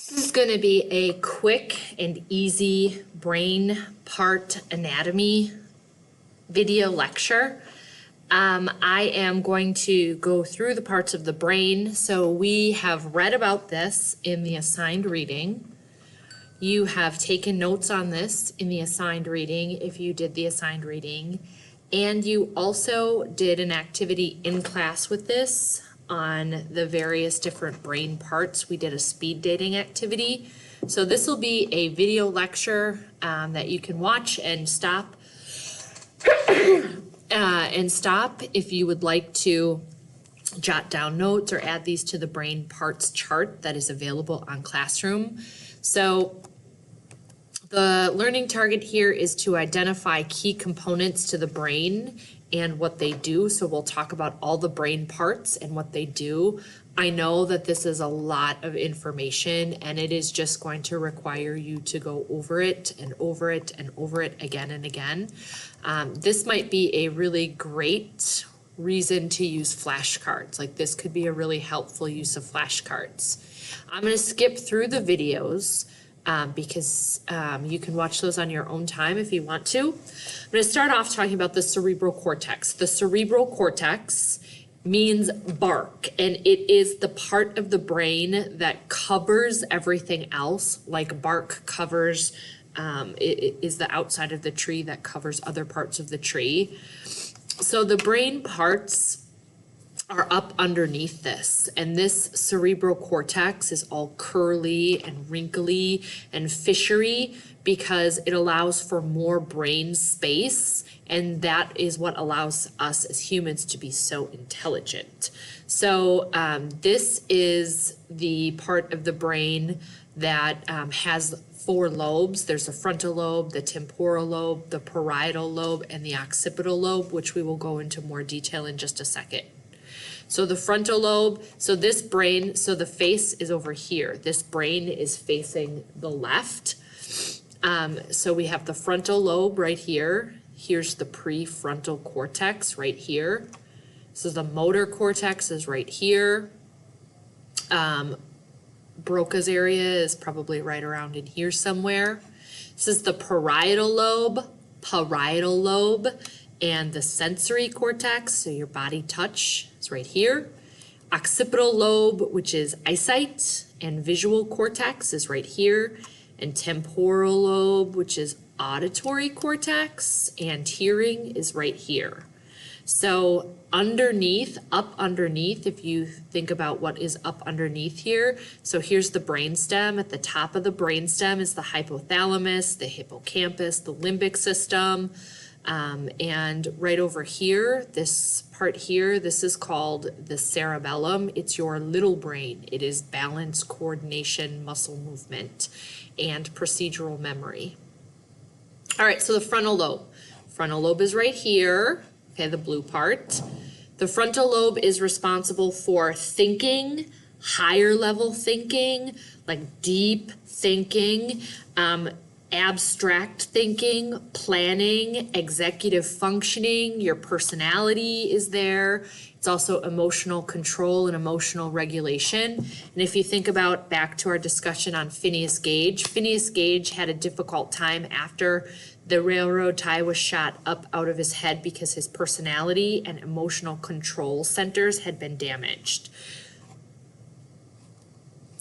This is going to be a quick and easy brain part anatomy video lecture. I am going to go through the parts of the brain. So we have read about this in the assigned reading. You have taken notes on this in the assigned reading if you did the assigned reading. And you also did an activity in class with this on the various different brain parts. We did a speed dating activity. So this will be a video lecture that you can watch and stop if you would like to jot down notes or add these to the brain parts chart that is available on Classroom. So the learning target here is to identify key components to the brain and what they do. So we'll talk about all the brain parts and what they do. I know that this is a lot of information and it is just going to require you to go over it and over it and over it again and again. This might be a really great reason to use flashcards. Like this could be a really helpful use of flashcards. I'm going to skip through the videos because you can watch those on your own time if you want to. I'm going to start off talking about the cerebral cortex. The cerebral cortex means bark, and it is the part of the brain that covers everything else, like bark covers, it is the outside of the tree that covers other parts of the tree. So the brain parts are up underneath this, and this cerebral cortex is all curly and wrinkly and fishery because it allows for more brain space, and that is what allows us as humans to be so intelligent. So this is the part of the brain that has 4 lobes. There's the frontal lobe, the temporal lobe, the parietal lobe, and the occipital lobe, which we will go into more detail in just a second. So the frontal lobe, so this brain, so the face is over here. This brain is facing the left. So we have the frontal lobe right here. Here's the prefrontal cortex right here. So the motor cortex is right here. Broca's area is probably right around in here somewhere. This is the parietal lobe, and the sensory cortex, so your body touch is right here. Occipital lobe, which is eyesight, and visual cortex is right here. And temporal lobe, which is auditory cortex, and hearing is right here. So underneath, up underneath, if you think about what is up underneath here, so here's the brainstem. At the top of the brainstem is the hypothalamus, the hippocampus, the limbic system. And right over here, this part here, this is called the cerebellum. It's your little brain. It is balance, coordination, muscle movement, and procedural memory. All right, so the frontal lobe. Frontal lobe is right here, okay, the blue part. The frontal lobe is responsible for thinking, higher level thinking, like deep thinking, abstract thinking, planning, executive functioning. Your personality is there. It's also emotional control and emotional regulation. And if you think about back to our discussion on Phineas Gage had a difficult time after the railroad tie was shot up out of his head because his personality and emotional control centers had been damaged.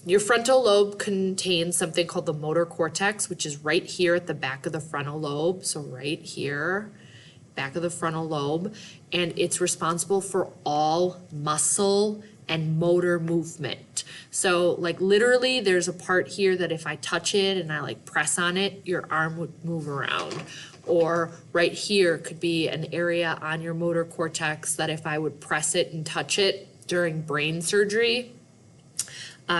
Your frontal lobe contains something called the motor cortex, which is right here at the back of the frontal lobe. So right here, back of the frontal lobe. And it's responsible for all muscle and motor movement. So like literally there's a part here that if I touch it and I like press on it, your arm would move around. Or right here could be an area on your motor cortex that if I would press it and touch it during brain surgery,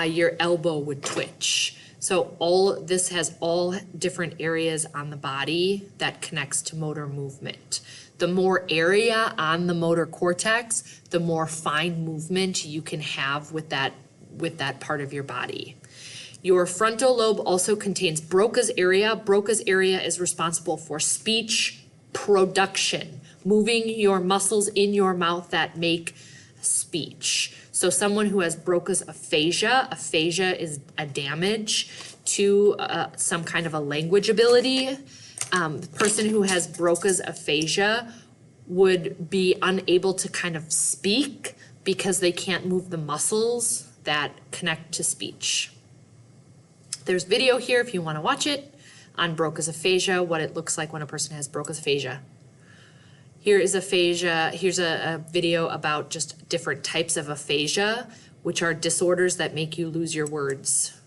your elbow would twitch. So all this has all different areas on the body that connects to motor movement. The more area on the motor cortex, the more fine movement you can have with that part of your body. Your frontal lobe also contains Broca's area. Broca's area is responsible for speech production, moving your muscles in your mouth that make speech. So someone who has Broca's aphasia is a damage to some kind of a language ability. The person who has Broca's aphasia would be unable to kind of speak because they can't move the muscles that connect to speech. There's video here if you want to watch it on Broca's aphasia, what it looks like when a person has Broca's aphasia. Here is aphasia. Here's a video about just different types of aphasia, which are disorders that make you lose your words.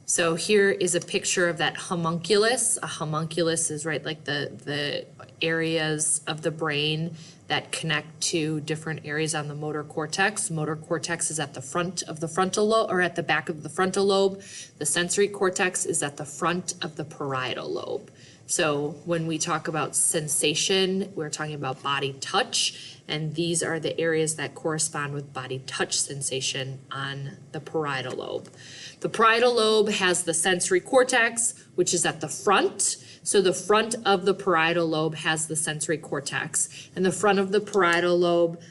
So here is a picture of that homunculus. A homunculus is right like the areas of the brain that connect to different areas on the motor cortex. Motor cortex is at the front of the frontal lobe or at the back of the frontal lobe. The sensory cortex is at the front of the parietal lobe. So when we talk about sensation, we're talking about body touch, and these are the areas that correspond with body touch sensation on the parietal lobe. The parietal lobe has the sensory cortex, which is at the front. So the front of the parietal lobe has the sensory cortex, and the front of the parietal lobe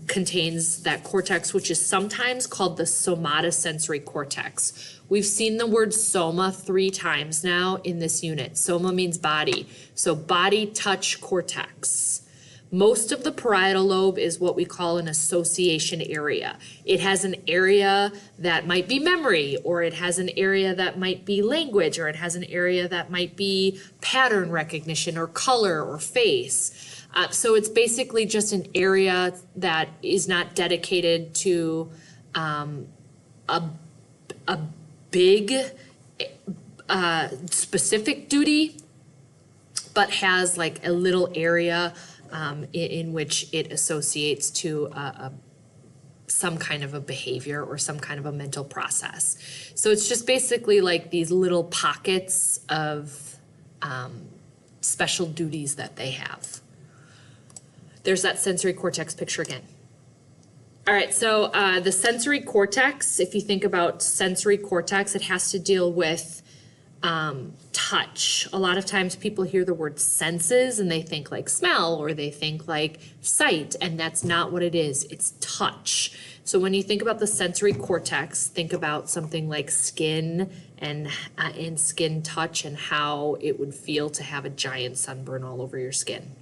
contains that cortex, which is sometimes called the somatosensory cortex. We've seen the word soma 3 times now in this unit. Soma means body, so body touch cortex. Most of the parietal lobe is what we call an association area. It has an area that might be memory, or it has an area that might be language, or it has an area that might be pattern recognition or color or face. So it's basically just an area that is not dedicated to a big specific duty, but has like a little area in which it associates to some kind of a behavior or some kind of a mental process. So it's just basically like these little pockets of special duties that they have. There's that sensory cortex picture again. All right, so the sensory cortex, if you think about sensory cortex, it has to deal with touch. A lot of times people hear the word senses and they think like smell or they think like sight, and that's not what it is. It's touch. So when you think about the sensory cortex, think about something like skin and skin touch and how it would feel to have a giant sunburn all over your skin.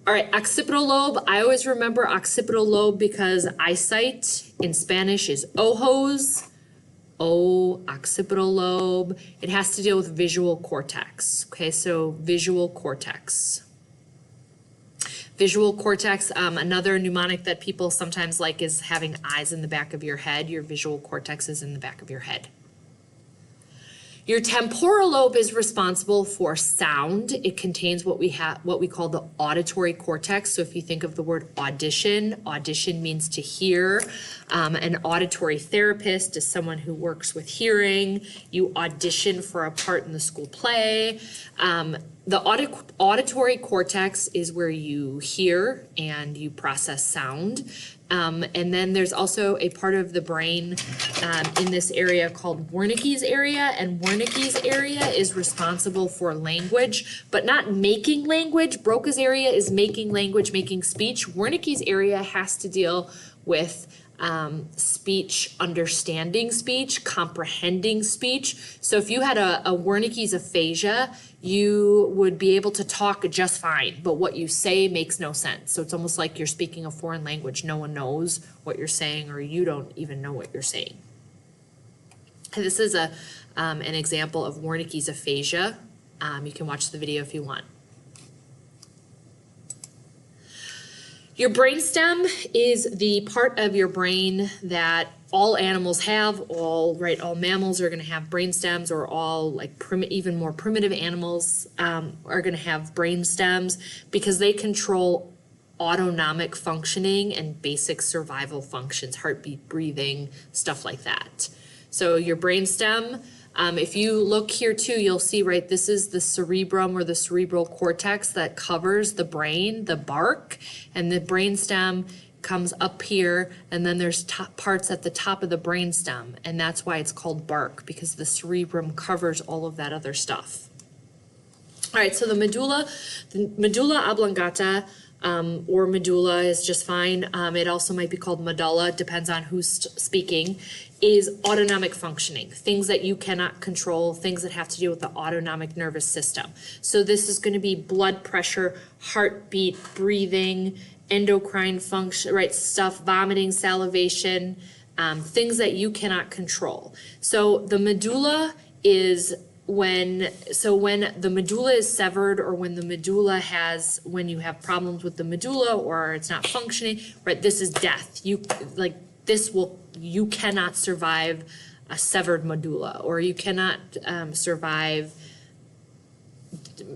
All right, occipital lobe. I always remember occipital lobe because eyesight in Spanish is ojos. Occipital lobe. It has to deal with visual cortex. Okay, so visual cortex. Visual cortex, another mnemonic that people sometimes like is having eyes in the back of your head. Your visual cortex is in the back of your head. Your temporal lobe is responsible for sound. It contains what we call the auditory cortex. So if you think of the word audition, audition means to hear. An auditory therapist is someone who works with hearing. You audition for a part in the school play. The auditory cortex is where you hear and you process sound. And then there's also a part of the brain in this area called Wernicke's area, and Wernicke's area is responsible for language, but not making language. Broca's area is making language, making speech. Wernicke's area has to deal with speech, understanding speech, comprehending speech. So if you had a Wernicke's aphasia, you would be able to talk just fine, but what you say makes no sense. So it's almost like you're speaking a foreign language. No one knows what you're saying, or you don't even know what you're saying. And this is an example of Wernicke's aphasia. You can watch the video if you want. Your brainstem is the part of your brain that all animals have. All mammals are going to have brainstems, or all like even more primitive animals are going to have brainstems because they control autonomic functioning and basic survival functions, heartbeat, breathing, stuff like that. So your brainstem, if you look here too, you'll see, right, this is the cerebrum or the cerebral cortex that covers the brain, the bark, and the brainstem comes up here, and then there's parts at the top of the brainstem, and that's why it's called bark, because the cerebrum covers all of that other stuff. All right, so the medulla oblongata, or medulla is just fine. It also might be called medulla, depends on who's speaking, is autonomic functioning, things that you cannot control, things that have to do with the autonomic nervous system. So this is going to be blood pressure, heartbeat, breathing, endocrine function, right, stuff, vomiting, salivation, things that you cannot control. So the medulla is when the medulla is severed, or when you have problems with the medulla or it's not functioning, right, this is death. You cannot survive a severed medulla, or you cannot survive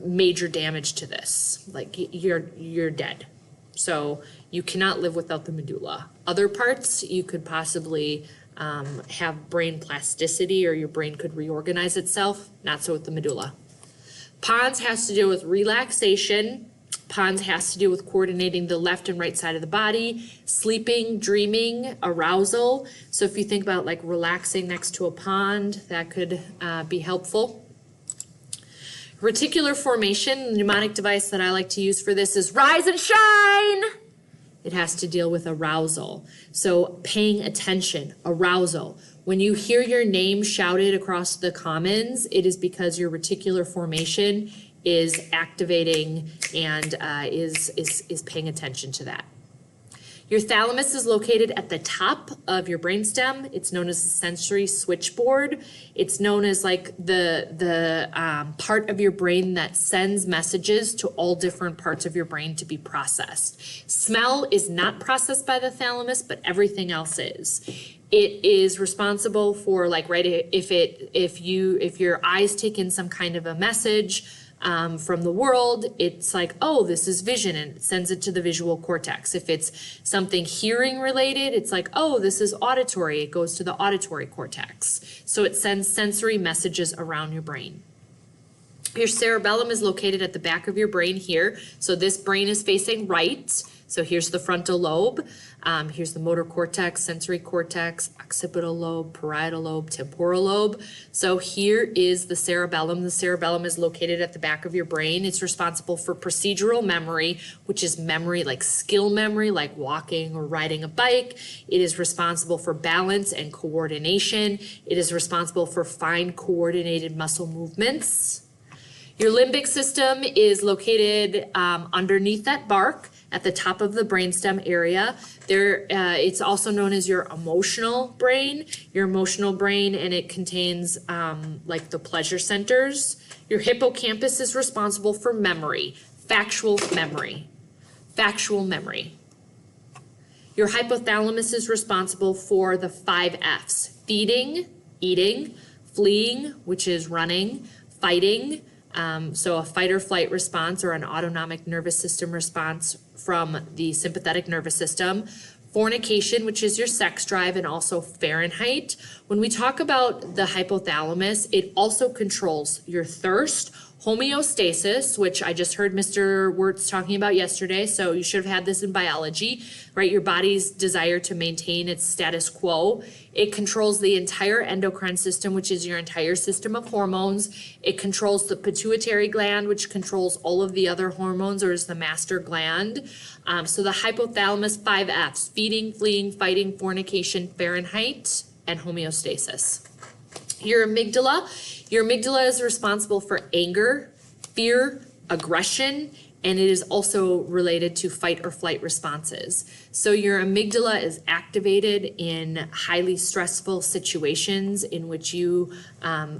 major damage to this. Like you're dead. So you cannot live without the medulla. Other parts you could possibly have brain plasticity, or your brain could reorganize itself. Not so with the medulla. Pons has to do with relaxation. Pons has to do with coordinating the left and right side of the body, sleeping, dreaming, arousal. So if you think about like relaxing next to a pond, that could be helpful. Reticular formation, the mnemonic device that I like to use for this is rise and shine. It has to deal with arousal. So paying attention, arousal. When you hear your name shouted across the commons, it is because your reticular formation is activating and is paying attention to that. Your thalamus is located at the top of your brainstem. It's known as the sensory switchboard. It's known as like the part of your brain that sends messages to all different parts of your brain to be processed. Smell is not processed by the thalamus, but everything else is. It is responsible for, like, right, if your eyes take in some kind of a message from the world, it's like, oh, this is vision, and it sends it to the visual cortex. If it's something hearing related, it's like, oh, this is auditory, it goes to the auditory cortex. So it sends sensory messages around your brain. Your cerebellum is located at the back of your brain here. So this brain is facing right. So here's the frontal lobe. Here's the motor cortex, sensory cortex, occipital lobe, parietal lobe, temporal lobe. So here is the cerebellum. The cerebellum is located at the back of your brain. It's responsible for procedural memory, which is memory like skill memory, like walking or riding a bike. It is responsible for balance and coordination. It is responsible for fine coordinated muscle movements. Your limbic system is located underneath that bark at the top of the brainstem area. It's also known as your emotional brain. Your emotional brain, and it contains like the pleasure centers. Your hippocampus is responsible for memory, factual memory. Your hypothalamus is responsible for the 5 F's: feeding, eating, fleeing, which is running, fighting, so a fight or flight response or an autonomic nervous system response from the sympathetic nervous system. Fornication, which is your sex drive, and also Fahrenheit. When we talk about the hypothalamus, it also controls your thirst, homeostasis, which I just heard Mr. Wirtz talking about yesterday, so you should have had this in biology, right? Your body's desire to maintain its status quo. It controls the entire endocrine system, which is your entire system of hormones. It controls the pituitary gland, which controls all of the other hormones, or is the master gland. So the hypothalamus, 5 F's: feeding, fleeing, fighting, fornication, Fahrenheit, and homeostasis. Your amygdala is responsible for anger, fear, aggression, and it is also related to fight or flight responses. So your amygdala is activated in highly stressful situations in which you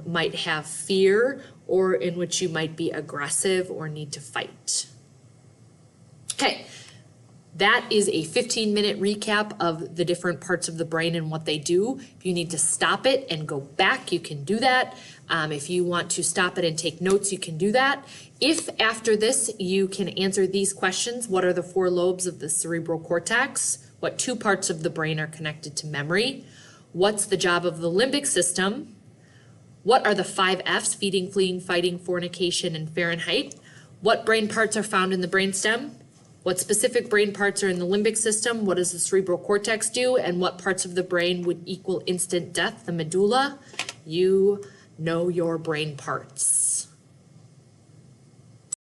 might have fear, or in which you might be aggressive or need to fight. Okay. That is a 15-minute recap of the different parts of the brain and what they do. If you need to stop it and go back, you can do that. If you want to stop it and take notes, you can do that. If after this you can answer these questions: what are the 4 lobes of the cerebral cortex? What 2 parts of the brain are connected to memory? What's the job of the limbic system? What are the 5 F's: feeding, fleeing, fighting, fornication, and Fahrenheit? What brain parts are found in the brainstem? What specific brain parts are in the limbic system? What does the cerebral cortex do? And what parts of the brain would equal instant death? The medulla. You know your brain parts.